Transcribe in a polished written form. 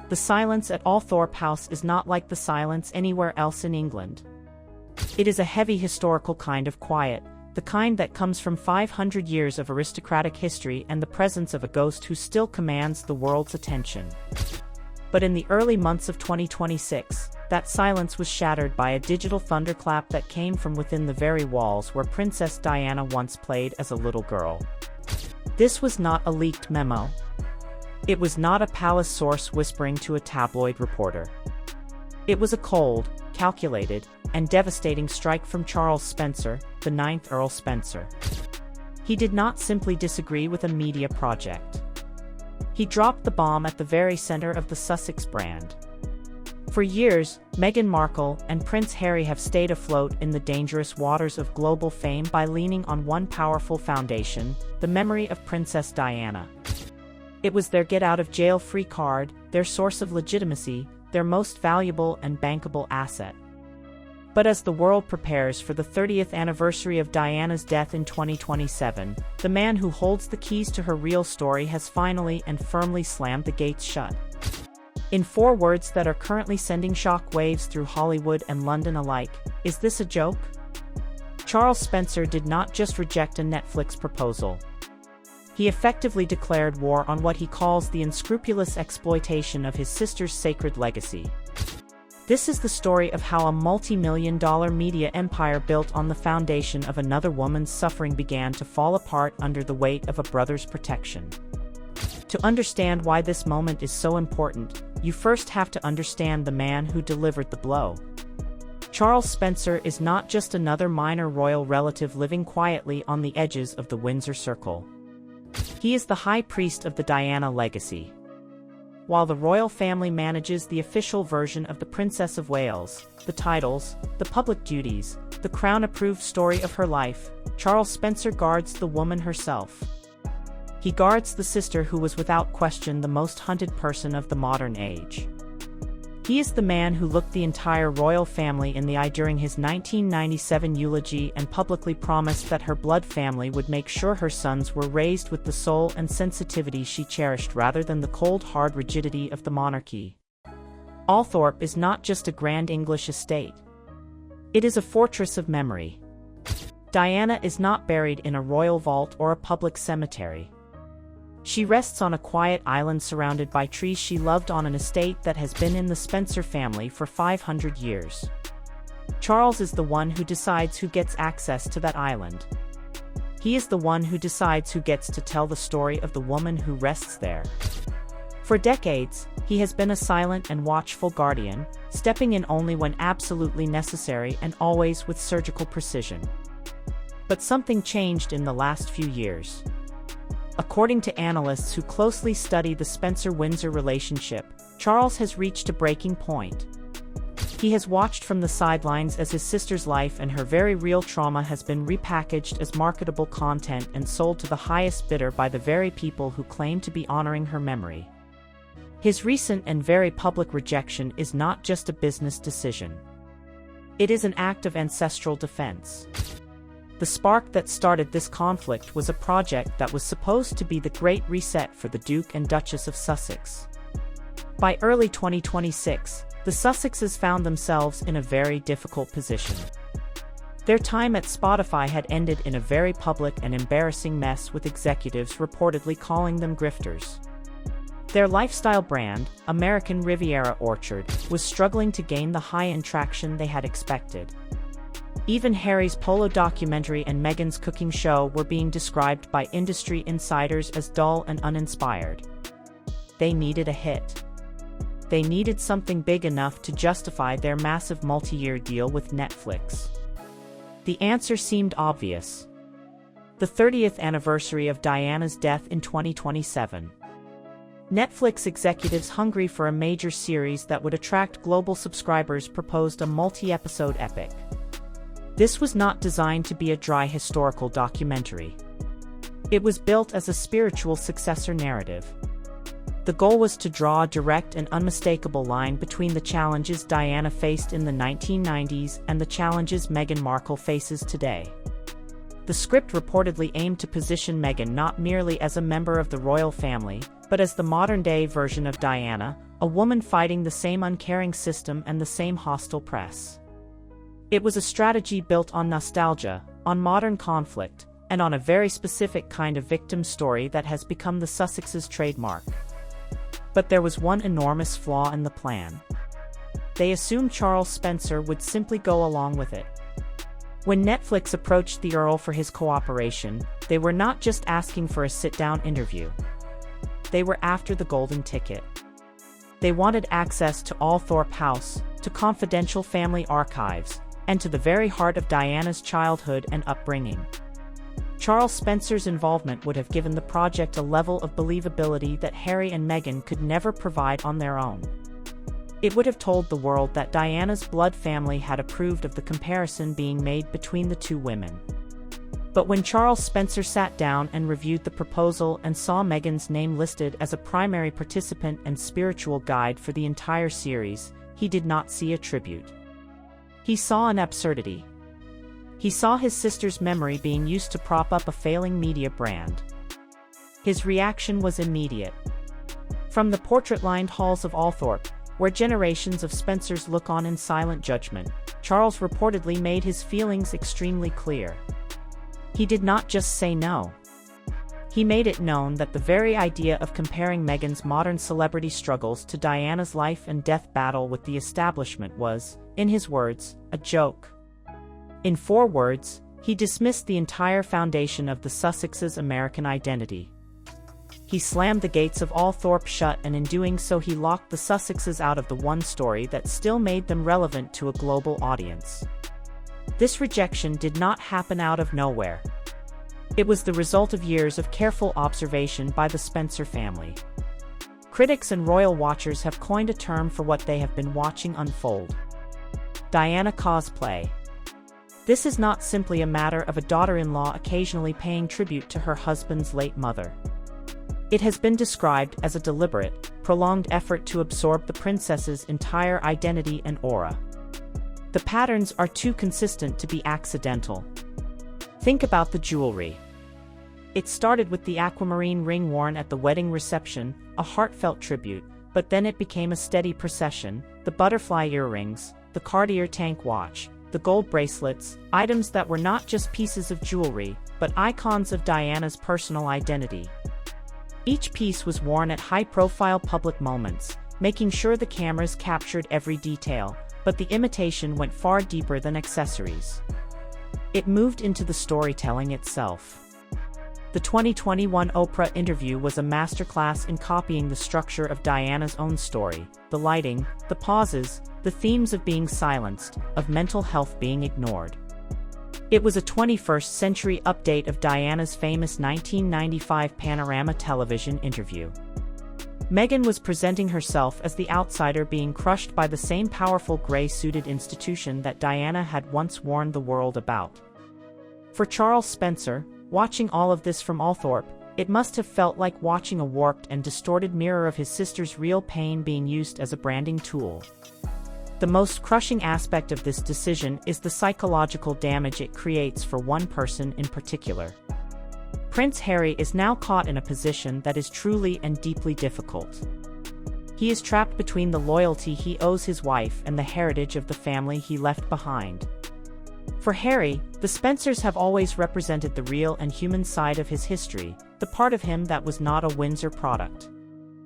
The silence at Althorpe House is not like the silence anywhere else in England. It is a heavy historical kind of quiet, the kind that comes from 500 years of aristocratic history and the presence of a ghost who still commands the world's attention. But in the early months of 2026, that silence was shattered by a digital thunderclap that came from within the very walls where Princess Diana once played as a little girl. This was not a leaked memo. It was not a palace source whispering to a tabloid reporter. It was a cold, calculated, and devastating strike from Charles Spencer, the 9th Earl Spencer. He did not simply disagree with a media project. He dropped the bomb at the very center of the Sussex brand. For years, Meghan Markle and Prince Harry have stayed afloat in the dangerous waters of global fame by leaning on one powerful foundation, the memory of Princess Diana. It was their get-out-of-jail-free card, their source of legitimacy, their most valuable and bankable asset. But as the world prepares for the 30th anniversary of Diana's death in 2027, the man who holds the keys to her real story has finally and firmly slammed the gates shut. In 4 words that are currently sending shock waves through Hollywood and London alike, is this a joke? Charles Spencer did not just reject a Netflix proposal. He effectively declared war on what he calls the unscrupulous exploitation of his sister's sacred legacy. This is the story of how a multi-million-dollar media empire built on the foundation of another woman's suffering began to fall apart under the weight of a brother's protection. To understand why this moment is so important, you first have to understand the man who delivered the blow. Charles Spencer is not just another minor royal relative living quietly on the edges of the Windsor Circle. He is the high priest of the Diana legacy. While the royal family manages the official version of the Princess of Wales, the titles, the public duties, the crown-approved story of her life, Charles Spencer guards the woman herself. He guards the sister who was without question the most hunted person of the modern age. He is the man who looked the entire royal family in the eye during his 1997 eulogy and publicly promised that her blood family would make sure her sons were raised with the soul and sensitivity she cherished rather than the cold hard rigidity of the monarchy. Althorpe is not just a grand English estate. It is a fortress of memory. Diana is not buried in a royal vault or a public cemetery. She rests on a quiet island surrounded by trees she loved on an estate that has been in the Spencer family for 500 years. Charles is the one who decides who gets access to that island. He is the one who decides who gets to tell the story of the woman who rests there. For decades, he has been a silent and watchful guardian, stepping in only when absolutely necessary and always with surgical precision. But something changed in the last few years. According to analysts who closely study the Spencer-Windsor relationship, Charles has reached a breaking point. He has watched from the sidelines as his sister's life and her very real trauma has been repackaged as marketable content and sold to the highest bidder by the very people who claim to be honoring her memory. His recent and very public rejection is not just a business decision. It is an act of ancestral defense. The spark that started this conflict was a project that was supposed to be the Great Reset for the Duke and Duchess of Sussex. By early 2026, the Sussexes found themselves in a very difficult position. Their time at Spotify had ended in a very public and embarrassing mess with executives reportedly calling them grifters. Their lifestyle brand, American Riviera Orchard, was struggling to gain the high-end traction they had expected. Even Harry's polo documentary and Meghan's cooking show were being described by industry insiders as dull and uninspired. They needed a hit. They needed something big enough to justify their massive multi-year deal with Netflix. The answer seemed obvious. The 30th anniversary of Diana's death in 2027. Netflix executives hungry for a major series that would attract global subscribers proposed a multi-episode epic. This was not designed to be a dry historical documentary. It was built as a spiritual successor narrative. The goal was to draw a direct and unmistakable line between the challenges Diana faced in the 1990s and the challenges Meghan Markle faces today. The script reportedly aimed to position Meghan not merely as a member of the royal family, but as the modern-day version of Diana, a woman fighting the same uncaring system and the same hostile press. It was a strategy built on nostalgia, on modern conflict, and on a very specific kind of victim story that has become the Sussexes' trademark. But there was one enormous flaw in the plan. They assumed Charles Spencer would simply go along with it. When Netflix approached the Earl for his cooperation, they were not just asking for a sit-down interview. They were after the golden ticket. They wanted access to Althorpe House, to confidential family archives, and to the very heart of Diana's childhood and upbringing. Charles Spencer's involvement would have given the project a level of believability that Harry and Meghan could never provide on their own. It would have told the world that Diana's blood family had approved of the comparison being made between the two women. But when Charles Spencer sat down and reviewed the proposal and saw Meghan's name listed as a primary participant and spiritual guide for the entire series, he did not see a tribute. He saw an absurdity. He saw his sister's memory being used to prop up a failing media brand. His reaction was immediate. From the portrait-lined halls of Althorpe, where generations of Spencers look on in silent judgment, Charles reportedly made his feelings extremely clear. He did not just say no. He made it known that the very idea of comparing Meghan's modern celebrity struggles to Diana's life and death battle with the establishment was, in his words, a joke. In 4 words, he dismissed the entire foundation of the Sussexes' American identity. He slammed the gates of Althorpe shut, and in doing so he locked the Sussexes out of the one story that still made them relevant to a global audience. This rejection did not happen out of nowhere. It was the result of years of careful observation by the Spencer family. Critics and royal watchers have coined a term for what they have been watching unfold: Diana cosplay. This is not simply a matter of a daughter-in-law occasionally paying tribute to her husband's late mother. It has been described as a deliberate, prolonged effort to absorb the princess's entire identity and aura. The patterns are too consistent to be accidental. Think about the jewelry. It started with the aquamarine ring worn at the wedding reception, a heartfelt tribute, but then it became a steady procession: the butterfly earrings, the Cartier tank watch, the gold bracelets, items that were not just pieces of jewelry, but icons of Diana's personal identity. Each piece was worn at high-profile public moments, making sure the cameras captured every detail, but the imitation went far deeper than accessories. It moved into the storytelling itself. The 2021 Oprah interview was a masterclass in copying the structure of Diana's own story: the lighting, the pauses, the themes of being silenced, of mental health being ignored. It was a 21st-century update of Diana's famous 1995 Panorama television interview. Meghan was presenting herself as the outsider being crushed by the same powerful gray-suited institution that Diana had once warned the world about. For Charles Spencer, watching all of this from Althorpe, it must have felt like watching a warped and distorted mirror of his sister's real pain being used as a branding tool. The most crushing aspect of this decision is the psychological damage it creates for one person in particular. Prince Harry is now caught in a position that is truly and deeply difficult. He is trapped between the loyalty he owes his wife and the heritage of the family he left behind. For Harry, the Spencers have always represented the real and human side of his history, the part of him that was not a Windsor product.